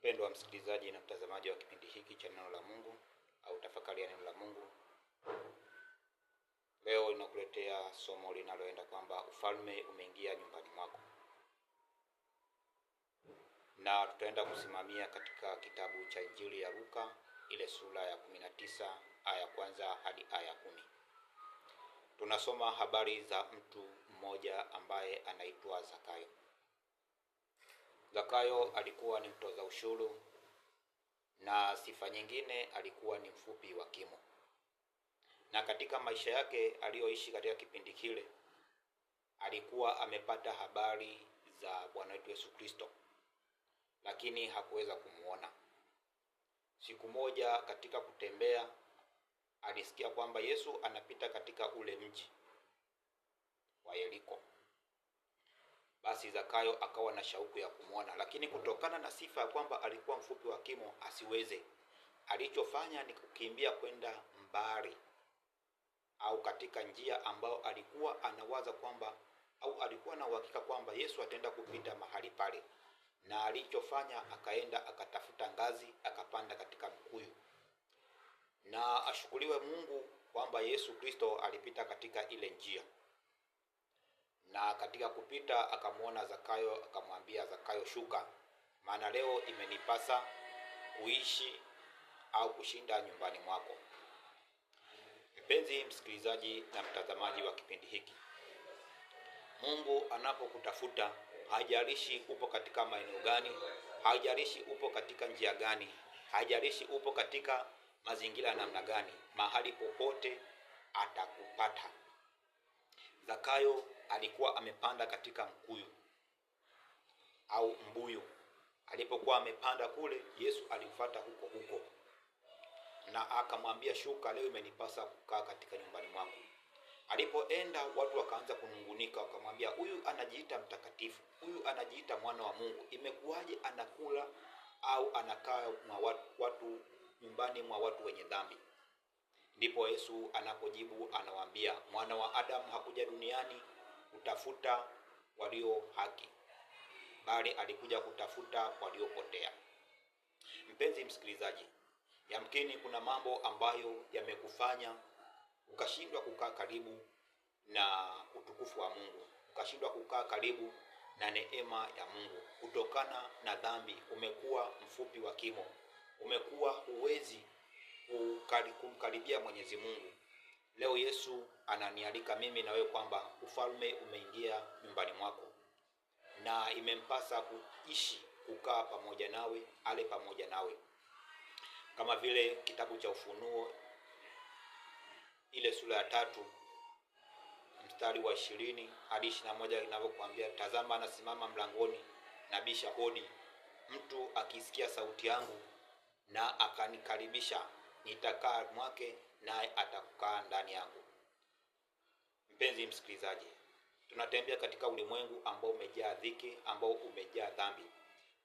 Mpendwa msikilizaji na mtazamaji wa kipindi hiki cha neno la Mungu au tafakari ya neno la Mungu. Leo ninakuletea somo linaloenda kwamba ufalme umeingia nyumbani mwako. Na tutaenda kusimamia katika kitabu cha Injili ya Luka ile sura ya 19 aya kwanza hadi aya 10. Tunasoma habari za mtu mmoja ambaye anaitwa Zakayo. Zakayo alikuwa ni mtoza ushuru na sifa nyingine alikuwa ni mfupi wa kimo. Na katika maisha yake aliyoishi katika kipindi kile alikuwa amepata habari za Bwana wetu Yesu Kristo, lakini hakuweza kumuona. Siku moja katika kutembea alisikia kwamba Yesu anapita katika ule mji wa Yeriko. Basi Zakayo akawa na shauku ya kumuona, lakini kutokana na sifa ya kwamba alikuwa mfupi wa kimo asiweze. Alichofanya ni kukimbia kwenda mbali au katika njia ambao alikuwa anawaza kwamba au alikuwa na uhakika kwamba Yesu ataenda kupita mahali pale. Na alichofanya akaenda akatafuta ngazi akapanda katika mkuyu. Na ashukuriwe Mungu kwamba Yesu Kristo alipita katika ile njia. Na katika kupita akamuona Zakayo, akamwambia Zakayo, shuka, maana leo imenipasa kuishi au kushinda nyumbani mwako. Mpenzi msikilizaji na mtazamaji wa kipindi hiki, Mungu anapokutafuta, haijalishi upo katika maeneo gani, haijalishi upo katika njia gani, haijalishi upo katika mazingira namna gani, mahali popote atakupata. Zakayo alikuwa amepanda katika mkuyu au mbuyu. Alipokuwa amepanda kule, Yesu alifuata huko huko na akamwambia, shuka, leo imenipasa kukaa katika nyumbani mwako. Alipoenda watu wakaanza kunungunika, wakamwambia, huyu anajiita mtakatifu, huyu anajiita mwana wa Mungu, imekuwaje anakula au anakaa na watu nyumbani mwa watu wenye dhambi? Ndipo Yesu anapojibu anawaambia, mwana wa Adamu hakuja duniani kutafuta walio haki, bali alikuja kutafuta waliopotea. Mpenzi msikilizaji, yamkini kuna mambo ambayo yamekufanya ukashindwa kukaa karibu na utukufu wa Mungu, ukashindwa kukaa karibu na neema ya Mungu kutokana na dhambi. Umekuwa mfupi wa kimo, umekuwa huwezi kumkaribia Mwenyezi Mungu. Leo Yesu ananialika mimi na wewe kwamba ufalme umeingia nyumbani mwako, na imempasa kuishi, kukaa pamoja nawe, ale pamoja nawe. Kama vile kitabu cha Ufunuo ile sura ya 3 mstari wa 20 hadi 21 inavyokuambia, tazama anasimama mlangoni nabisha hodi, mtu akisikia sauti yangu na akanikaribisha, nitakaa mwake naye atakaa ndani yangu. Mpenzi msikilizaji, tunatembea katika ulimwengu ambao umejaa dhiki, ambao umejaa dhambi,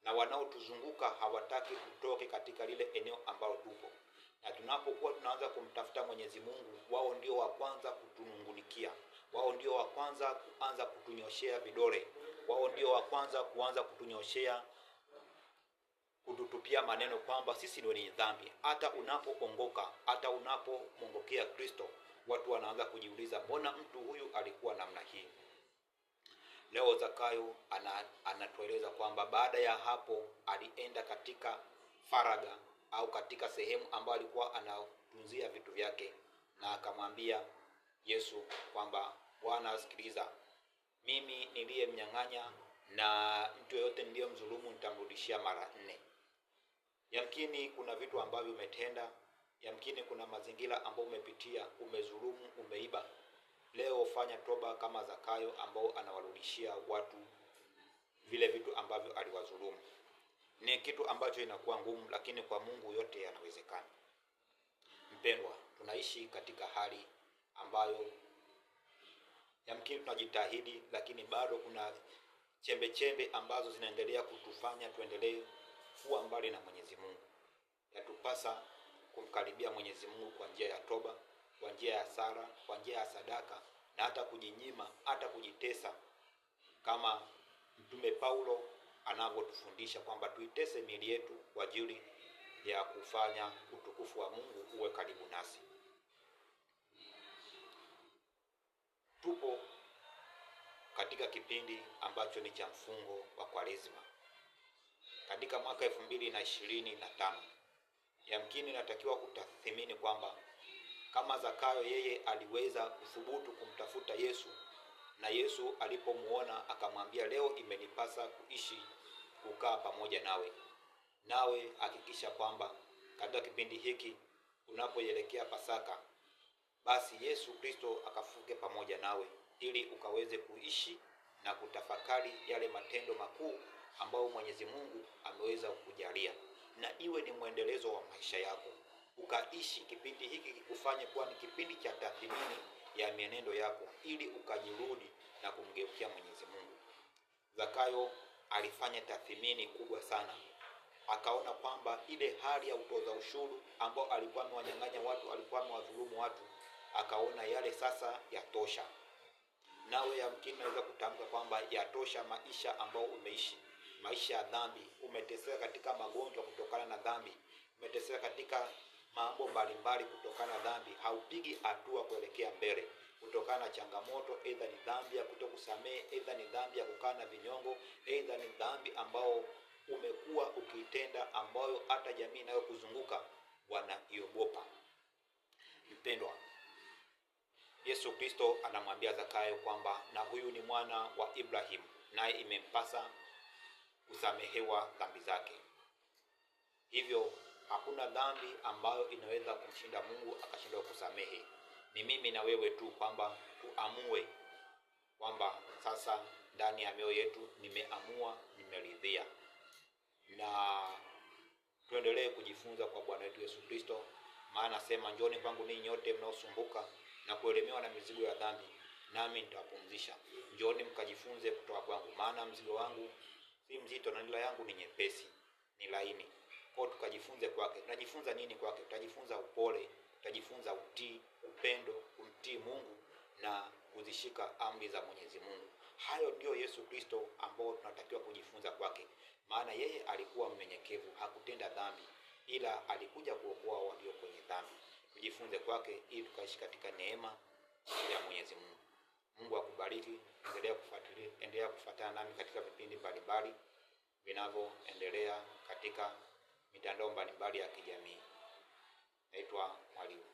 na wanaotuzunguka hawataki tutoke katika lile eneo ambalo tupo. Na tunapokuwa tunaanza kumtafuta Mwenyezi Mungu, wao ndio wa kwanza kutunungunikia, wao ndio wa kwanza kuanza kutunyoshea vidole, wao ndio wa kwanza kuanza kutunyoshea, kututupia maneno kwamba sisi ni wenye dhambi. Hata unapoongoka, hata unapomongokea Kristo, watu wanaanza kujiuliza, mbona mtu huyu alikuwa namna hii? Leo Zakayo anatueleza kwamba baada ya hapo alienda katika faraga au katika sehemu ambayo alikuwa anatunzia vitu vyake, na akamwambia Yesu kwamba, Bwana, sikiliza, mimi niliyemnyang'anya na mtu yeyote niliyemdhulumu nitamrudishia mara 4. Yamkini kuna vitu ambavyo umetenda, yamkini kuna mazingira ambayo umepitia, umedhulumu, umeiba. Leo fanya toba kama Zakayo ambao anawarudishia watu vile vitu ambavyo aliwadhulumu. Ni kitu ambacho inakuwa ngumu, lakini kwa Mungu yote yanawezekana. Mpendwa, tunaishi katika hali ambayo yamkini tunajitahidi, lakini bado kuna chembe ambazo zinaendelea kutufanya tuendelee kuwa mbali na Mwenyezi Mungu. Yatupasa kumkaribia Mwenyezi Mungu kwa njia ya toba, kwa njia ya sala, kwa njia ya sadaka, na hata kujinyima, hata kujitesa, kama Mtume Paulo anavyotufundisha kwamba tuitese miili yetu kwa ajili ya kufanya utukufu wa Mungu uwe karibu nasi. Tupo katika kipindi ambacho ni cha mfungo wa Kwaresima. Katika mwaka 2025 yamkini natakiwa kutathmini kwamba kama Zakayo yeye aliweza kuthubutu kumtafuta Yesu, na Yesu alipomuona akamwambia, leo imenipasa kukaa pamoja nawe. Nawe hakikisha kwamba katika kipindi hiki unapoelekea Pasaka, basi Yesu Kristo akafuke pamoja nawe ili ukaweze kuishi na kutafakari yale matendo makuu ambayo Mwenyezi Mungu ameweza kukujalia, na iwe ni mwendelezo wa maisha yako. Ukaishi kipindi hiki kikufanye kuwa ni kipindi cha tathmini ya mienendo yako, ili ukajirudi na kumgeukia Mwenyezi Mungu. Zakayo alifanya tathmini kubwa sana. Akaona kwamba ile hali ya utoza ushuru ambao alikuwa amewanyang'anya watu, alikuwa amewadhulumu watu, akaona yale sasa yatosha. Nawe yamkini naweza kutamka kwamba yatosha maisha ambao umeishi, maisha ya dhambi. Umeteseka katika magonjwa kutokana na dhambi, umeteseka katika mambo mbalimbali kutokana na dhambi. Haupigi hatua kuelekea mbele kutokana na changamoto, aidha ni dhambi ya kutokusamehe, aidha ni dhambi ya kukaa na vinyongo, aidha ni dhambi ambao umekuwa ukiitenda ambayo hata jamii inayokuzunguka wanaiogopa. Mpendwa, Yesu Kristo anamwambia Zakayo kwamba na huyu ni mwana wa Ibrahim, naye imempasa kusamehewa dhambi zake. Hivyo hakuna dhambi ambayo inaweza kumshinda Mungu akashindwa kusamehe. Ni mimi na wewe tu kwamba tuamue kwamba sasa ndani ya mioyo yetu nimeamua, nimeridhia, na tuendelee kujifunza kwa Bwana wetu Yesu Kristo. Maana sema, njoni kwangu ninyi nyote mnaosumbuka na kuelemewa na mizigo ya dhambi, nami nitawapumzisha. Njoni mkajifunze kutoka kwangu, maana mzigo wangu si mzito na nira yangu ni nyepesi, ni laini. Kwa tukajifunze kwake. Tunajifunza nini kwake? Tutajifunza upole, tutajifunza utii, upendo, kumtii Mungu na kuzishika amri za Mwenyezi Mungu. Hayo ndio Yesu Kristo ambao tunatakiwa kujifunza kwake. Maana yeye alikuwa mnyenyekevu, hakutenda dhambi, ila alikuja kuokoa walio kwenye dhambi. Tujifunze kwake ili tukaishi katika neema ya Mwenyezi Mungu. Mungu akubariki. Endelea kufuatana nami katika vipindi mbalimbali vinavyoendelea katika mitandao mbalimbali ya kijamii. Naitwa Mwalimu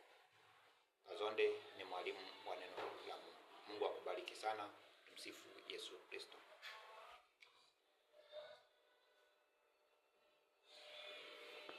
Kazonde, ni mwalimu wa neno la Mungu. Mungu akubariki sana. Tumsifu Yesu Kristo.